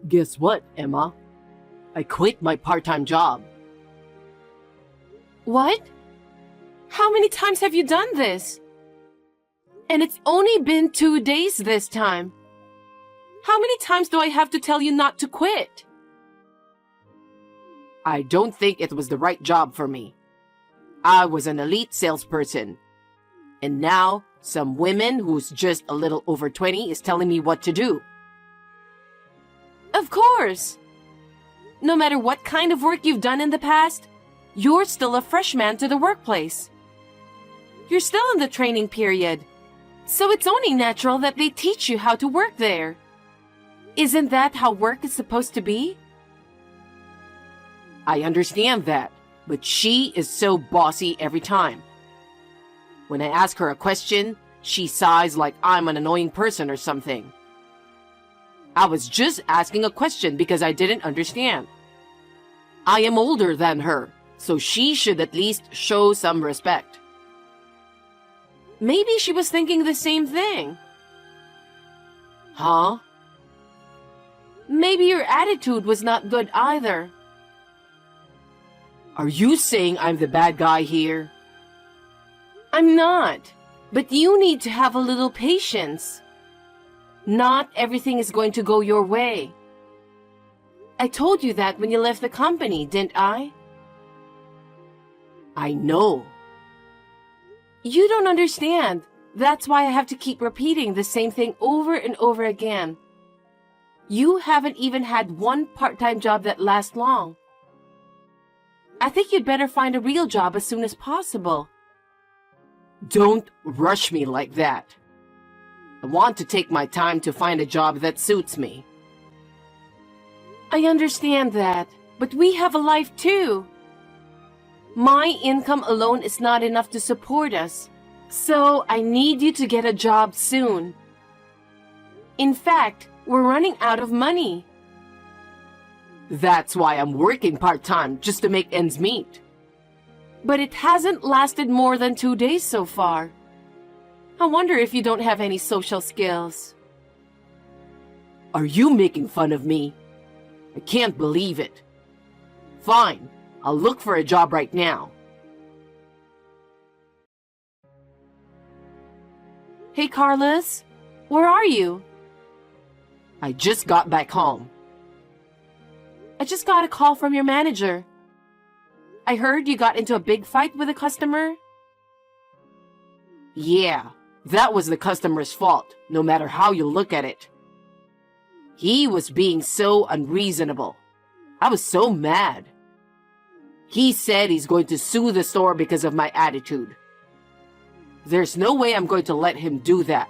Guess what, Emma? I quit my part-time job. What? How many times have you done this? And it's only been 2 days this time. How many times do I have to tell you not to quit? I don't think it was the right job for me. I was an elite salesperson. And now, some woman who's just a little over 20 is telling me what to do. Of course. No matter what kind of work you've done in the past, you're still a freshman to the workplace. You're still in the training period, so it's only natural that they teach you how to work there. Isn't that how work is supposed to be? I understand that, but she is so bossy every time. When I ask her a question, she sighs like I'm an annoying person or something. I was just asking a question because I didn't understand. I am older than her, so she should at least show some respect. Maybe she was thinking the same thing. Huh? Maybe your attitude was not good either. Are you saying I'm the bad guy here? I'm not, but you need to have a little patience. Not everything is going to go your way. I told you that when you left the company, didn't I? I know. You don't understand. That's why I have to keep repeating the same thing over and over again. You haven't even had one part-time job that lasts long. I think you'd better find a real job as soon as possible. Don't rush me like that. I want to take my time to find a job that suits me. I understand that, but we have a life too. My income alone is not enough to support us, so I need you to get a job soon. In fact, we're running out of money. That's why I'm working part-time, just to make ends meet. But it hasn't lasted more than 2 days so far. I wonder if you don't have any social skills. Are you making fun of me? I can't believe it. Fine, I'll look for a job right now. Hey, Carlos, where are you? I just got back home. I just got a call from your manager. I heard you got into a big fight with a customer. Yeah, that was the customer's fault, no matter how you look at it. He was being so unreasonable. I was so mad. He said he's going to sue the store because of my attitude. There's no way I'm going to let him do that.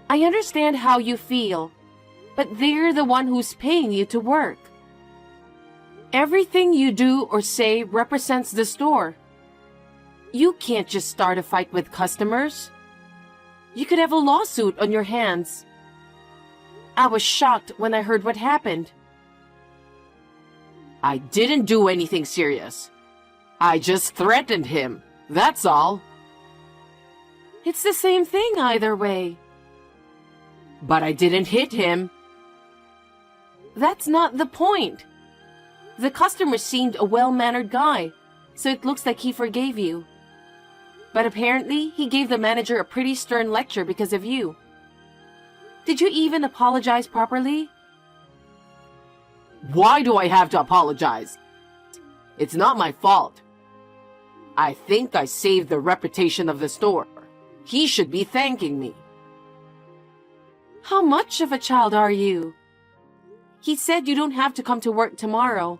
I understand how you feel, but they're the one who's paying you to work. Everything you do or say represents the store. You can't just start a fight with customers. You could have a lawsuit on your hands. I was shocked when I heard what happened. I didn't do anything serious. I just threatened him, that's all. It's the same thing either way. But I didn't hit him. That's not the point. The customer seemed a well-mannered guy, so it looks like he forgave you. But apparently, he gave the manager a pretty stern lecture because of you. Did you even apologize properly? Why do I have to apologize? It's not my fault. I think I saved the reputation of the store. He should be thanking me. How much of a child are you? He said you don't have to come to work tomorrow.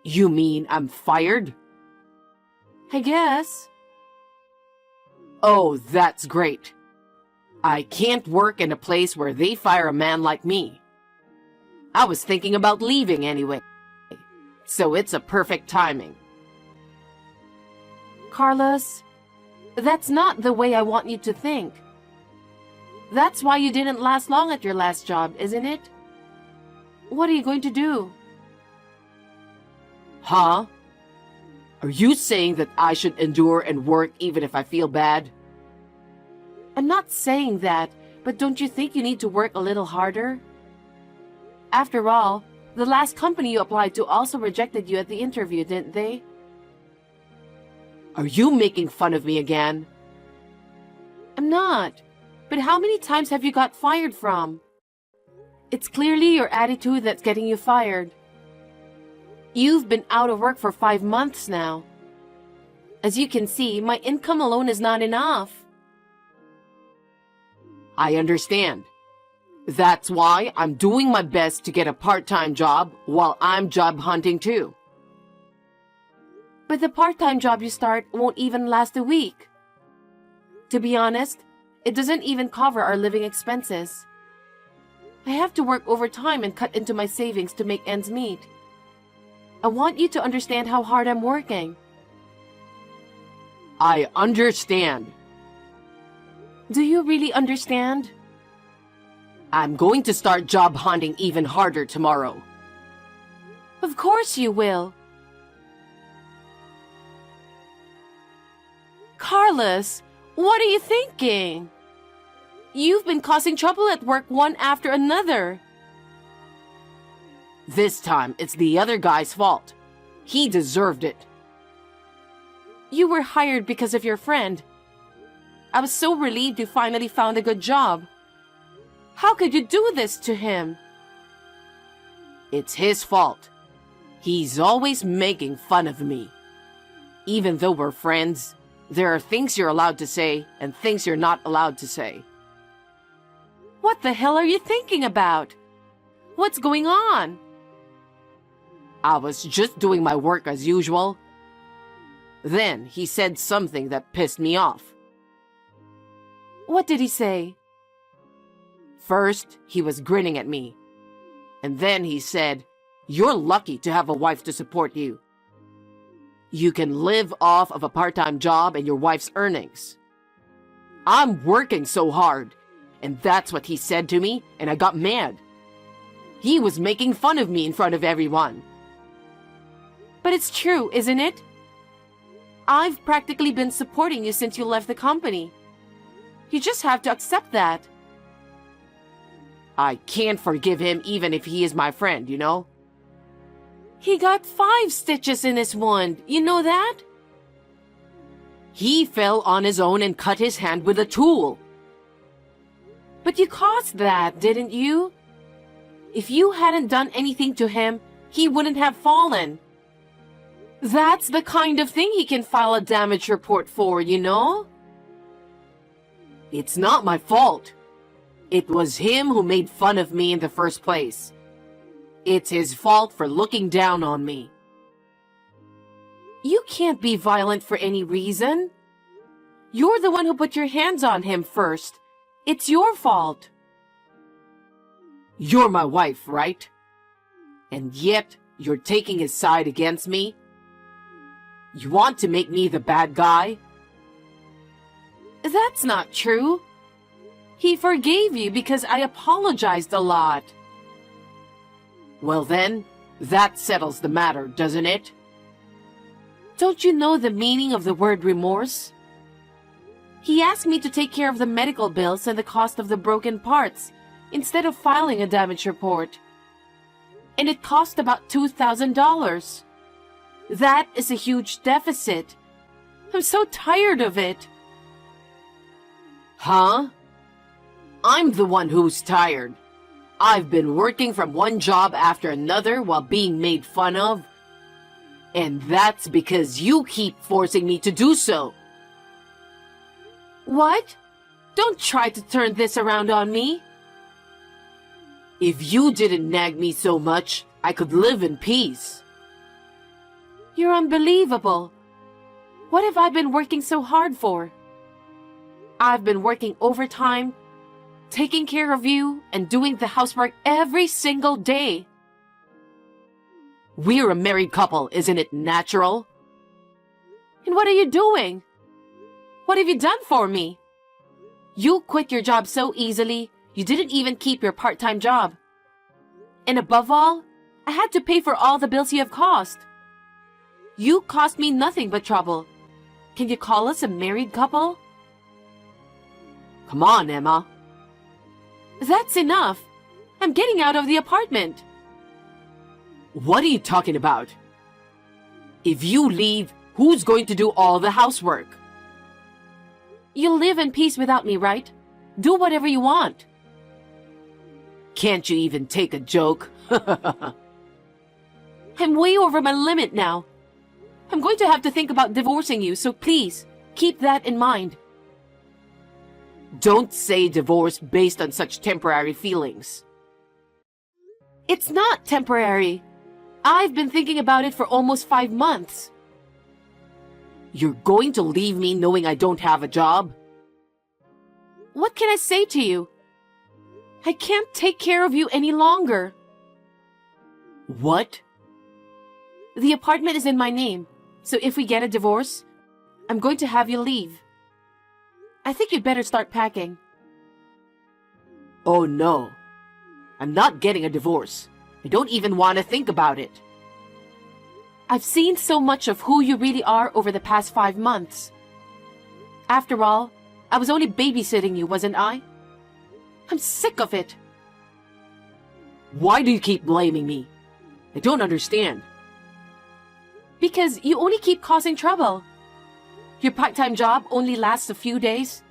You mean I'm fired? I guess. Oh, that's great. I can't work in a place where they fire a man like me. I was thinking about leaving anyway, so it's a perfect timing. Carlos, that's not the way I want you to think. That's why you didn't last long at your last job, isn't it? What are you going to do? Huh? Are you saying that I should endure and work even if I feel bad? I'm not saying that, But don't you think you need to work a little harder? After all, the last company you applied to also rejected you at the interview, didn't they? Are you making fun of me again? I'm not. But how many times have you got fired from? It's clearly your attitude that's getting you fired. You've been out of work for 5 months now. As you can see, my income alone is not enough. I understand. That's why I'm doing my best to get a part-time job while I'm job hunting too. But the part-time job you start won't even last a week. To be honest, it doesn't even cover our living expenses. I have to work overtime and cut into my savings to make ends meet. I want you to understand how hard I'm working. I understand. Do you really understand? I'm going to start job hunting even harder tomorrow. Of course you will. Carlos, what are you thinking? You've been causing trouble at work one after another. This time, it's the other guy's fault. He deserved it. You were hired because of your friend. I was so relieved you finally found a good job. How could you do this to him? It's his fault. He's always making fun of me. Even though we're friends, there are things you're allowed to say and things you're not allowed to say. What the hell are you thinking about? What's going on? I was just doing my work as usual. Then he said something that pissed me off. What did he say? First, he was grinning at me. And then he said, "You're lucky to have a wife to support you. You can live off of a part-time job and your wife's earnings." I'm working so hard, and that's what he said to me, and I got mad. He was making fun of me in front of everyone. But it's true, isn't it? I've practically been supporting you since you left the company. You just have to accept that. I can't forgive him even if he is my friend, you know? He got 5 stitches in his wound, you know that? He fell on his own and cut his hand with a tool. But you caused that, didn't you? If you hadn't done anything to him, he wouldn't have fallen. That's the kind of thing he can file a damage report for, you know? It's not my fault. It was him who made fun of me in the first place. It's his fault for looking down on me. You can't be violent for any reason. You're the one who put your hands on him first. It's your fault. You're my wife, right? And yet, you're taking his side against me? You want to make me the bad guy? That's not true. He forgave you because I apologized a lot. Well then, that settles the matter, doesn't it? Don't you know the meaning of the word remorse? He asked me to take care of the medical bills and the cost of the broken parts instead of filing a damage report. And it cost about $2,000. That is a huge deficit. I'm so tired of it. Huh? I'm the one who's tired. I've been working from one job after another while being made fun of. And that's because you keep forcing me to do so. What? Don't try to turn this around on me. If you didn't nag me so much, I could live in peace. You're unbelievable. What have I been working so hard for? I've been working overtime, taking care of you, and doing the housework every single day. We're a married couple, isn't it natural? And what are you doing? What have you done for me? You quit your job so easily, you didn't even keep your part-time job. And above all, I had to pay for all the bills you have caused. You cost me nothing but trouble. Can you call us a married couple? Come on, Emma. That's enough. I'm getting out of the apartment. What are you talking about? If you leave, who's going to do all the housework? You'll live in peace without me, right? Do whatever you want. Can't you even take a joke? I'm way over my limit now. I'm going to have to think about divorcing you, so please, keep that in mind. Don't say divorce based on such temporary feelings. It's not temporary. I've been thinking about it for almost 5 months. You're going to leave me knowing I don't have a job? What can I say to you? I can't take care of you any longer. What? The apartment is in my name, so if we get a divorce, I'm going to have you leave. I think you'd better start packing. Oh no. I'm not getting a divorce. I don't even want to think about it. I've seen so much of who you really are over the past 5 months. After all, I was only babysitting you, wasn't I? I'm sick of it. Why do you keep blaming me? I don't understand. Because you only keep causing trouble. Your part-time job only lasts a few days.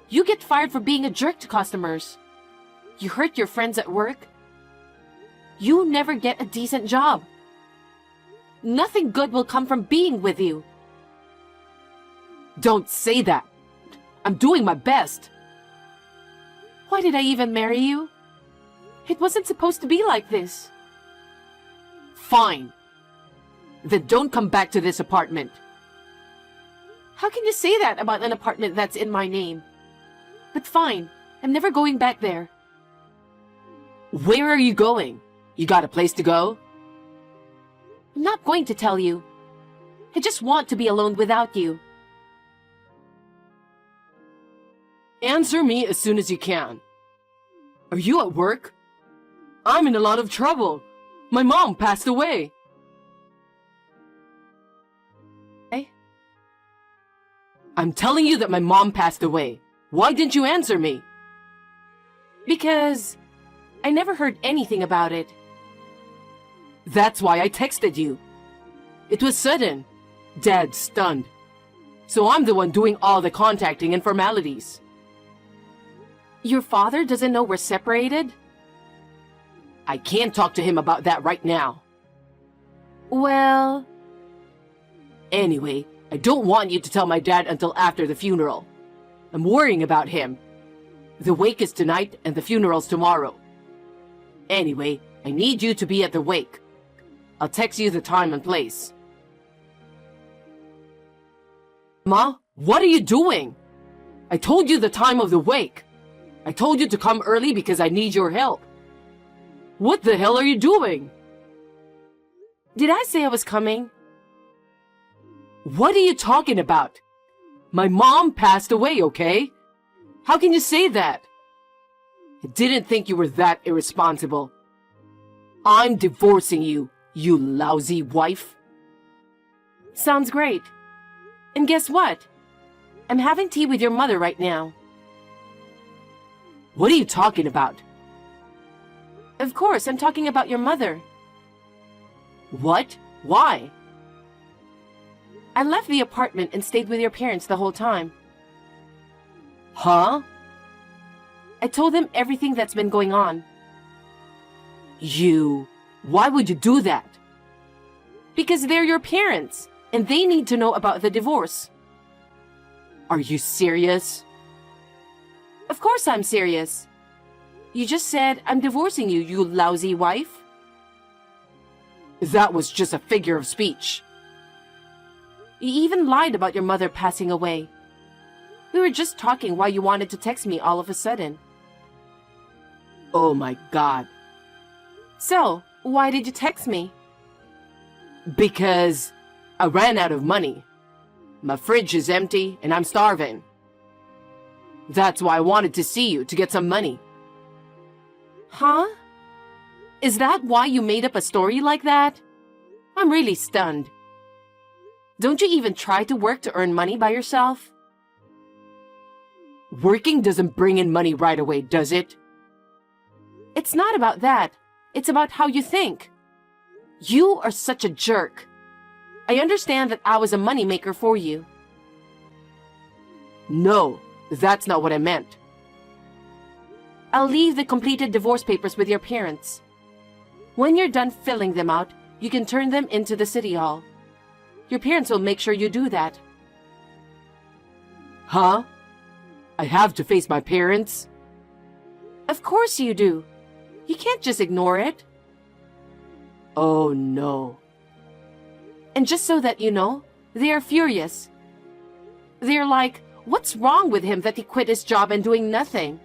You get fired for being a jerk to customers. You hurt your friends at work. You never get a decent job. Nothing good will come from being with you. Don't say that. I'm doing my best. Why did I even marry you? It wasn't supposed to be like this. Fine. Then don't come back to this apartment. How can you say that about an apartment that's in my name? But fine, I'm never going back there. Where are you going? You got a place to go? I'm not going to tell you. I just want to be alone without you. Answer me as soon as you can. Are you at work? I'm in a lot of trouble. My mom passed away. Hey? I'm telling you that my mom passed away. Why didn't you answer me? Because I never heard anything about it. That's why I texted you. It was sudden. Dad's stunned. So I'm the one doing all the contacting and formalities. Your father doesn't know we're separated? I can't talk to him about that right now. Well... Anyway, I don't want you to tell my dad until after the funeral. I'm worrying about him. The wake is tonight and the funeral's tomorrow. Anyway, I need you to be at the wake. I'll text you the time and place. Ma, what are you doing? I told you the time of the wake. I told you to come early because I need your help. What the hell are you doing? Did I say I was coming? What are you talking about? My mom passed away, okay? How can you say that? I didn't think you were that irresponsible. I'm divorcing you, you lousy wife. Sounds great. And guess what? I'm having tea with your mother right now. What are you talking about? Of course, I'm talking about your mother. What? Why? I left the apartment and stayed with your parents the whole time. Huh? I told them everything that's been going on. Why would you do that? Because they're your parents, and they need to know about the divorce. Are you serious? Of course I'm serious. You just said I'm divorcing you, you lousy wife. That was just a figure of speech. You even lied about your mother passing away. We were just talking why you wanted to text me all of a sudden. Oh my God. So, why did you text me? Because I ran out of money. My fridge is empty and I'm starving. That's why I wanted to see you to get some money. Huh? Is that why you made up a story like that? I'm really stunned. Don't you even try to work to earn money by yourself? Working doesn't bring in money right away, does it? It's not about that. It's about how you think. You are such a jerk. I understand that I was a moneymaker for you. No, that's not what I meant. I'll leave the completed divorce papers with your parents. When you're done filling them out, you can turn them into the city hall. Your parents will make sure you do that. Huh? I have to face my parents? Of course you do. You can't just ignore it. Oh no. And just so that you know, they are furious. They're like, what's wrong with him that he quit his job and doing nothing?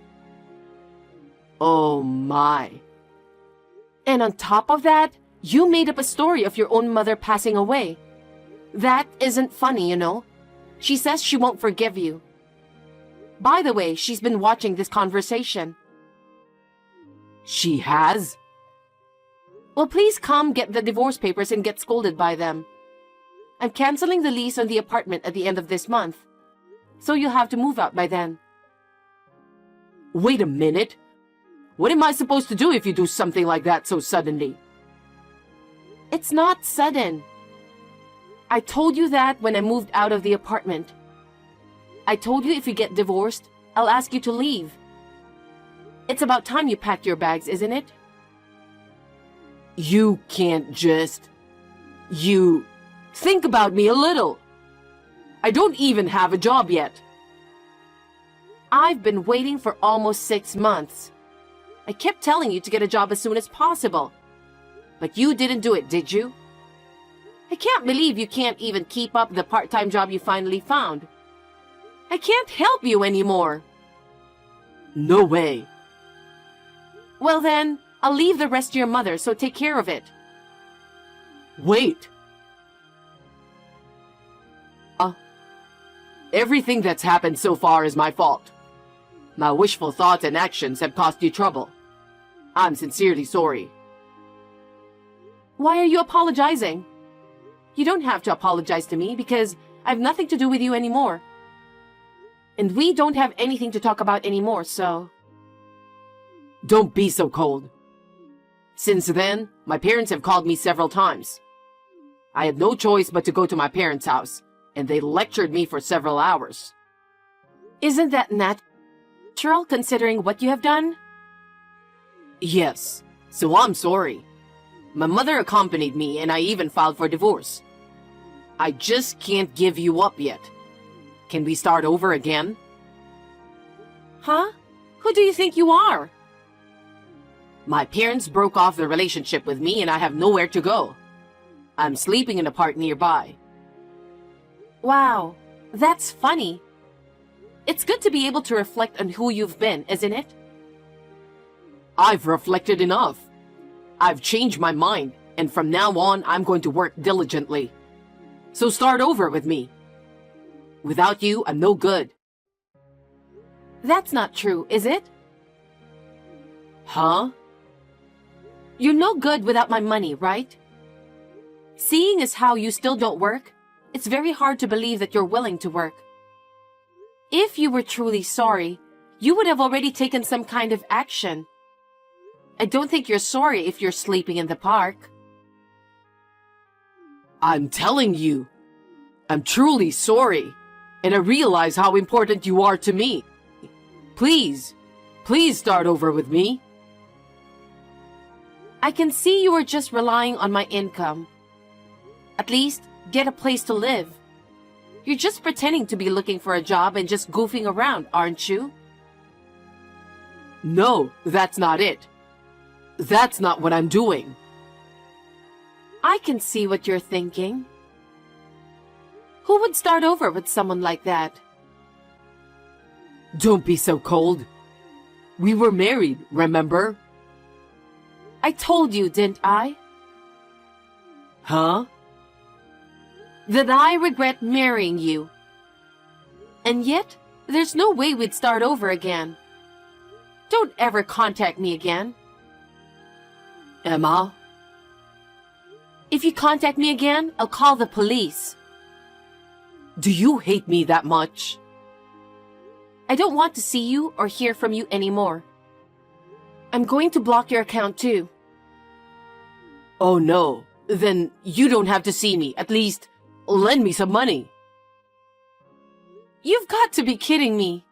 Oh my. And on top of that, you made up a story of your own mother passing away. That isn't funny, you know. She says she won't forgive you. By the way, she's been watching this conversation. She has? Well, please come get the divorce papers and get scolded by them. I'm canceling the lease on the apartment at the end of this month, so you'll have to move out by then. Wait a minute. What am I supposed to do if you do something like that so suddenly? It's not sudden. I told you that when I moved out of the apartment. I told you if you get divorced, I'll ask you to leave. It's about time you packed your bags, isn't it? You can't just... You... Think about me a little. I don't even have a job yet. I've been waiting for almost 6 months. I kept telling you to get a job as soon as possible. But you didn't do it, did you? I can't believe you can't even keep up the part-time job you finally found. I can't help you anymore. No way. Well then, I'll leave the rest to your mother, so take care of it. Wait. Everything that's happened so far is my fault. My wishful thoughts and actions have caused you trouble. I'm sincerely sorry. Why are you apologizing? You don't have to apologize to me because I have nothing to do with you anymore. And we don't have anything to talk about anymore, so... Don't be so cold. Since then, my parents have called me several times. I had no choice but to go to my parents' house, and they lectured me for several hours. Isn't that natural considering what you have done? Yes, so I'm sorry. My mother accompanied me and I even filed for divorce. I just can't give you up yet. Can we start over again? Huh? Who do you think you are? My parents broke off the relationship with me and I have nowhere to go. I'm sleeping in a park nearby. Wow, that's funny. It's good to be able to reflect on who you've been, isn't it? I've reflected enough. I've changed my mind, and from now on, I'm going to work diligently. So start over with me. Without you, I'm no good. That's not true, is it? Huh? You're no good without my money, right? Seeing as how you still don't work, it's very hard to believe that you're willing to work. If you were truly sorry, you would have already taken some kind of action. I don't think you're sorry if you're sleeping in the park. I'm telling you, I'm truly sorry, and I realize how important you are to me. Please start over with me. I can see you are just relying on my income. At least, get a place to live. You're just pretending to be looking for a job and just goofing around, aren't you? No, that's not it. That's not what I'm doing. I can see what you're thinking. Who would start over with someone like that? Don't be so cold. We were married, remember? I told you, didn't I? Huh? That I regret marrying you. And yet, there's no way we'd start over again. Don't ever contact me again. Emma? If you contact me again, I'll call the police. Do you hate me that much? I don't want to see you or hear from you anymore. I'm going to block your account too. Oh no, then you don't have to see me. At least, lend me some money. You've got to be kidding me.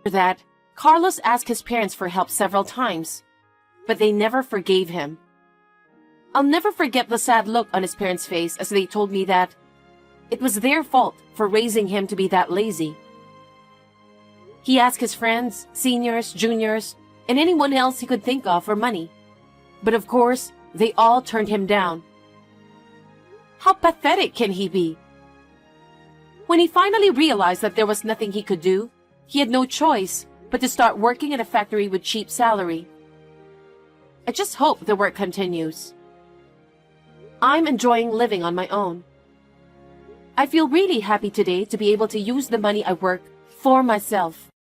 After that, Carlos asked his parents for help several times, but they never forgave him. I'll never forget the sad look on his parents' face as they told me that it was their fault for raising him to be that lazy. He asked his friends, seniors, juniors, and anyone else he could think of for money. But of course, they all turned him down. How pathetic can he be? When he finally realized that there was nothing he could do, he had no choice but to start working in a factory with cheap salary. I just hope the work continues. I'm enjoying living on my own. I feel really happy today to be able to use the money I work for myself.